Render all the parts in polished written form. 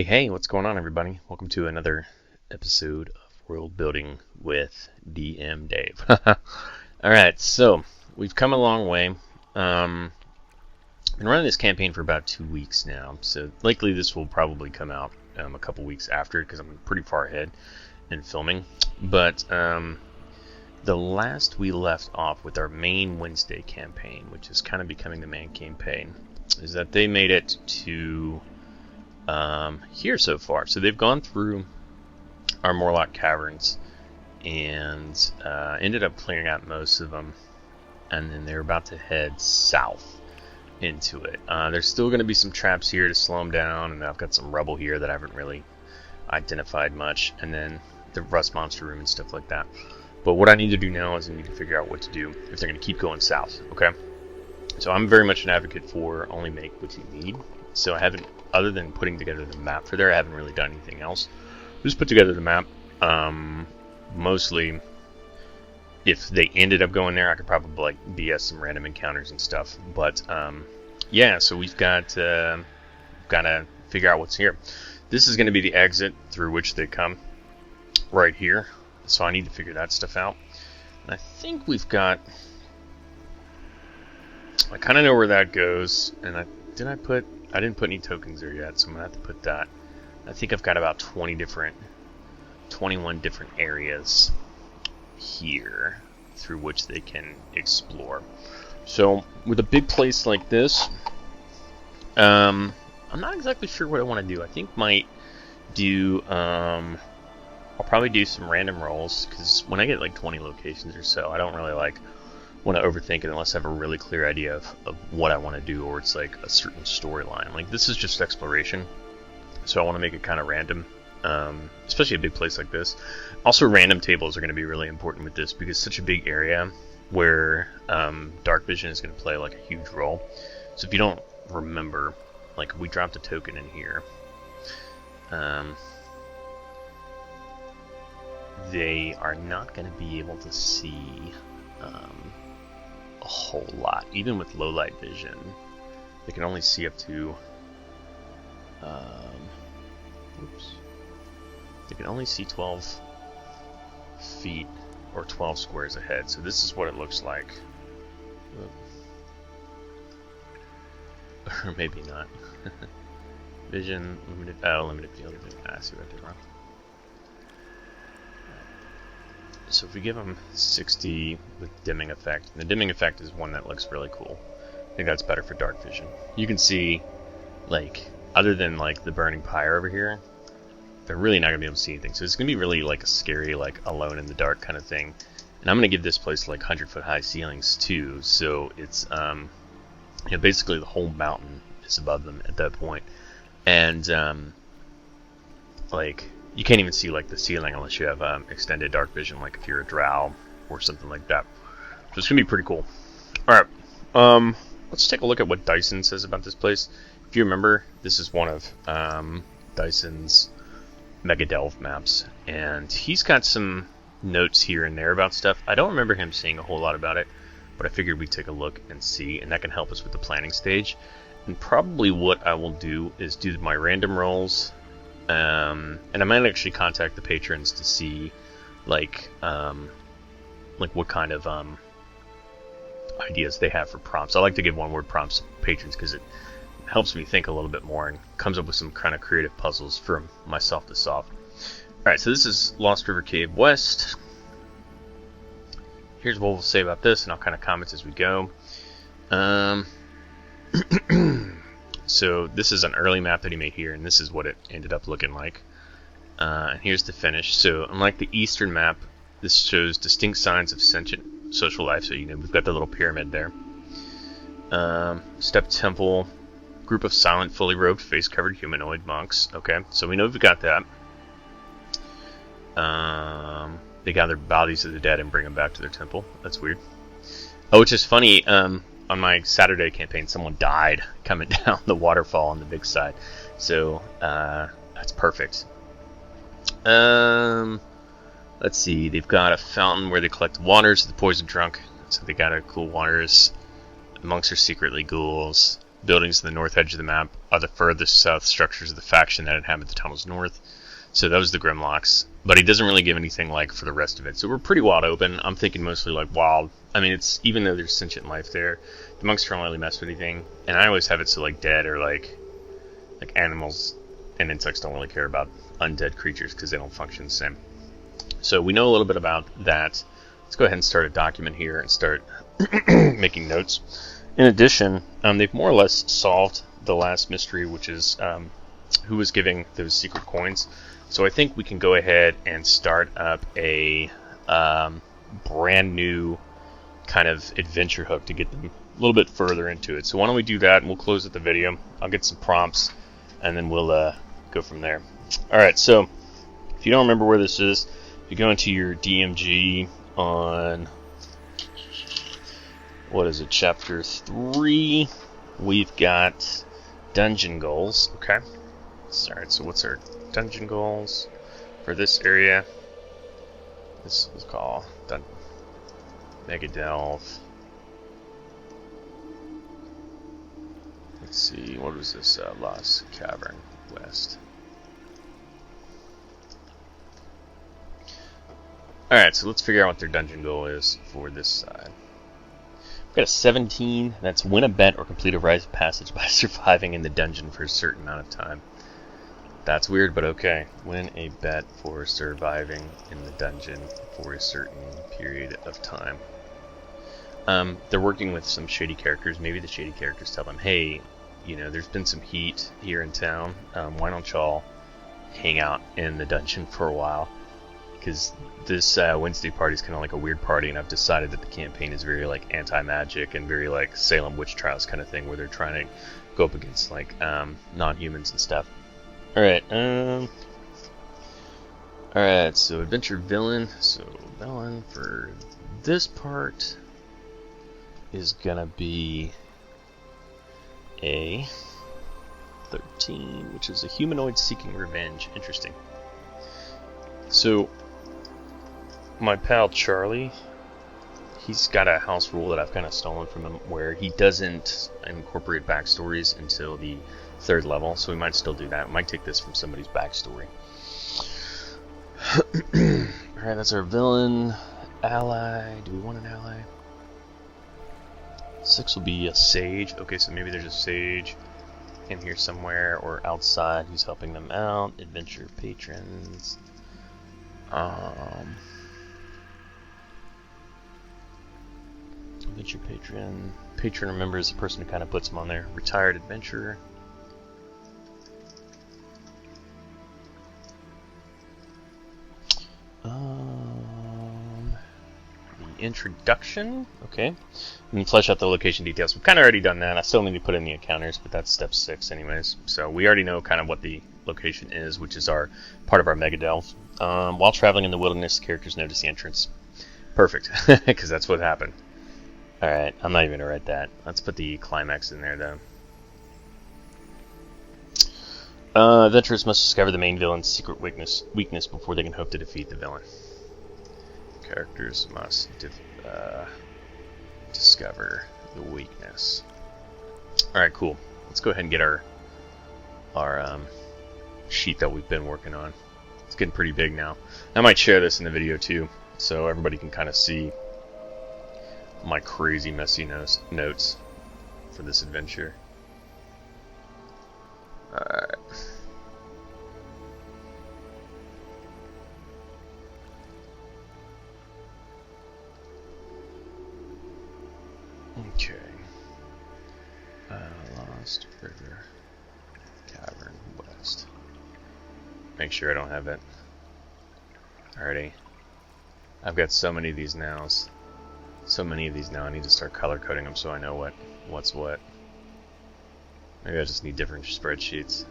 Hey, what's going on, everybody? Welcome to another episode of World Building with DMDave. Alright, so we've come a long way. Been running this campaign for about 2 weeks now, so likely this will probably come out a couple weeks after because I'm pretty far ahead in filming. But the last we left off with our main Wednesday campaign, which is kind of becoming the main campaign, is that they made it to here so far. So they've gone through our Morlock caverns and ended up clearing out most of them, and then they're about to head south into it. There's still going to be some traps here to slow them down, and I've got some rubble here that I haven't really identified much, and then the rust monster room and stuff like that. But what I need to do now is I need to figure out what to do if they're going to keep going south. Okay, so I'm very much an advocate for only make what you need. So I haven't, other than putting together the map for there, I haven't really done anything else. Just put together the map. Mostly, if they ended up going there, I could probably like BS some random encounters and stuff. But yeah, so we've got to figure out what's here. This is going to be the exit through which they come, right here. So I need to figure that stuff out. And I think we've got. I kind of know where that goes, and I didn't put any tokens there yet, so I'm going to have to put that. I think I've got about 21 different areas here through which they can explore. So with a big place like this, I'm not exactly sure what I want to do. I think might do, I'll probably do some random rolls, because when I get like 20 locations or so, I don't really want to overthink it unless I have a really clear idea of what I want to do, or it's like a certain storyline. Like this is just exploration, so I want to make it kind of random, especially a big place like this. Also, random tables are going to be really important with this because it's such a big area where dark vision is going to play like a huge role. So if you don't remember, like we dropped a token in here, they are not going to be able to see a whole lot, even with low light vision. They can only see up to they can only see 12 feet or 12 squares ahead. So this is what it looks like. Or maybe not. Vision limited. Limited field of vision. I see what I did wrong. So if we give them 60 with dimming effect, and the dimming effect is one that looks really cool. I think that's better for dark vision. You can see, like, other than like the burning pyre over here, they're really not gonna be able to see anything. So it's gonna be really like a scary, like alone in the dark kind of thing. And I'm gonna give this place like 100-foot high ceilings too. So it's basically the whole mountain is above them at that point, and like. You can't even see like the ceiling unless you have extended dark vision, like if you're a drow or something like that. So it's gonna be pretty cool. All right, let's take a look at what Dyson says about this place. If you remember, this is one of Dyson's DMDaves maps, and he's got some notes here and there about stuff. I don't remember him saying a whole lot about it, but I figured we'd take a look and see, and that can help us with the planning stage. And probably what I will do is do my random rolls. And I might actually contact the patrons to see, like what kind of ideas they have for prompts. I like to give one-word prompts to patrons because it helps me think a little bit more and comes up with some kind of creative puzzles for myself to solve. All right, so this is Lost River Cave West. Here's what we'll say about this, and I'll kind of comment as we go. So this is an early map that he made here, and this is what it ended up looking like. And here's the finish. So unlike the eastern map, this shows distinct signs of sentient social life. So we've got the little pyramid there. Step temple, group of silent, fully robed, face-covered humanoid monks. Okay, so we know we've got that. They gather bodies of the dead and bring them back to their temple. That's weird. Oh, which is funny. On my Saturday campaign, someone died coming down the waterfall on the big side. So, that's perfect. Let's see. They've got a fountain where they collect waters of the poison drunk. So they got a cool waters. The monks are secretly ghouls. buildings in the north edge of the map are the furthest south structures of the faction that inhabit the tunnels north. So those are the Grimlocks. But he doesn't really give anything like for the rest of it. So we're pretty wide open. I'm thinking mostly like wild. I mean, it's even though there's sentient life there, the monks don't really mess with anything. And I always have it so like dead or like animals and insects don't really care about undead creatures because they don't function the same. So we know a little bit about that. Let's go ahead and start a document here and start making notes. In addition, they've more or less solved the last mystery, which is who was giving those secret coins. So I think we can go ahead and start up a brand new kind of adventure hook to get them a little bit further into it. So why don't we do that, and we'll close at the video. I'll get some prompts, and then we'll go from there. Alright, so if you don't remember where this is, if you go into your DMG on, what is it, chapter 3, we've got dungeon goals, okay? Alright, so what's our dungeon goals for this area? This is called DMDave. Let's see, what was this? Lost Cavern West. Alright, so let's figure out what their dungeon goal is for this side. We've got a 17, that's win a bet or complete a rite of passage by surviving in the dungeon for a certain amount of time. That's weird, but okay. Win a bet for surviving in the dungeon for a certain period of time. They're working with some shady characters. Maybe the shady characters tell them, hey, you know, there's been some heat here in town. Why don't y'all hang out in the dungeon for a while? Because this Wednesday party is kind of like a weird party, and I've decided that the campaign is very like anti-magic and very like Salem witch trials kind of thing, where they're trying to go up against like non-humans and stuff. Alright, alright, so adventure villain. So villain for this part is gonna be a 13, which is a humanoid seeking revenge. Interesting. So my pal Charlie, he's got a house rule that I've kind of stolen from him, where he doesn't incorporate backstories until the 3rd level, so we might still do that. We might take this from somebody's backstory. Alright, that's our villain. Ally. Do we want an ally? 6 will be a sage. Okay, so maybe there's a sage in here somewhere or outside who's helping them out. Adventure patrons. Adventure patron. Patron, remember, is the person who kind of puts them on there. Retired adventurer. The introduction. Okay. And flesh out the location details. We've kind of already done that. I still need to put in the encounters, but that's step 6 anyways. So we already know kind of what the location is, which is our part of our mega delve. While traveling in the wilderness, the characters notice the entrance. Perfect, because that's what happened. Alright, I'm not even going to write that. Let's put the climax in there, though. Adventurers must discover the main villain's secret weakness before they can hope to defeat the villain. Characters must discover the weakness. Alright, cool. Let's go ahead and get our sheet that we've been working on. It's getting pretty big now. I might share this in the video too, so everybody can kind of see my crazy messy notes for this adventure. Alright. Okay. Lost River Cavern West. Make sure I don't have it. Alrighty. I've got so many of these now. So many of these now. I need to start color coding them so I know what's what. Maybe I just need different spreadsheets.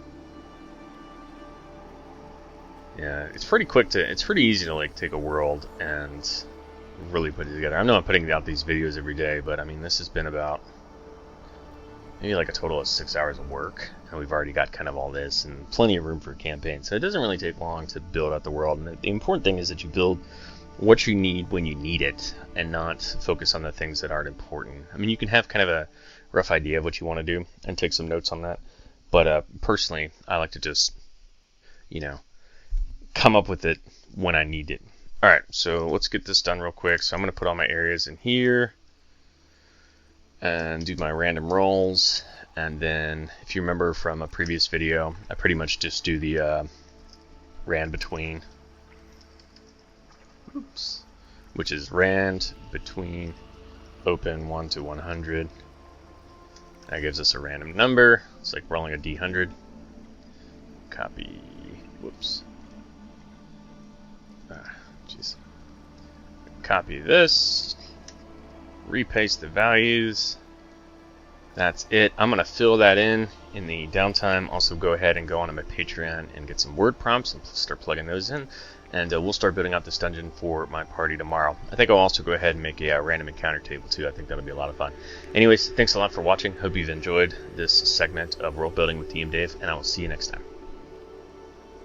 Yeah, it's pretty quick to. It's pretty easy to like take a world and really put it together. I know I'm putting out these videos every day, but I mean this has been about maybe like a total of 6 hours of work, and we've already got kind of all this and plenty of room for a campaign. So it doesn't really take long to build out the world. And the important thing is that you build what you need when you need it, and not focus on the things that aren't important. I mean, you can have kind of a rough idea of what you want to do and take some notes on that. But personally, I like to just, come up with it when I need it. Alright, so let's get this done real quick. So I'm going to put all my areas in here and do my random rolls. And then, if you remember from a previous video, I pretty much just do the rand between, which is rand between open 1 to 100. That gives us a random number. It's like rolling a D100. Copy. Whoops. Jeez. Copy this. Repaste the values. That's it. I'm going to fill that in the downtime. Also go ahead and go onto my Patreon and get some word prompts and start plugging those in. And we'll start building out this dungeon for my party tomorrow. I think I'll also go ahead and make a random encounter table too. I think that'll be a lot of fun. Anyways, thanks a lot for watching. Hope you've enjoyed this segment of World Building with DMDave, and I will see you next time.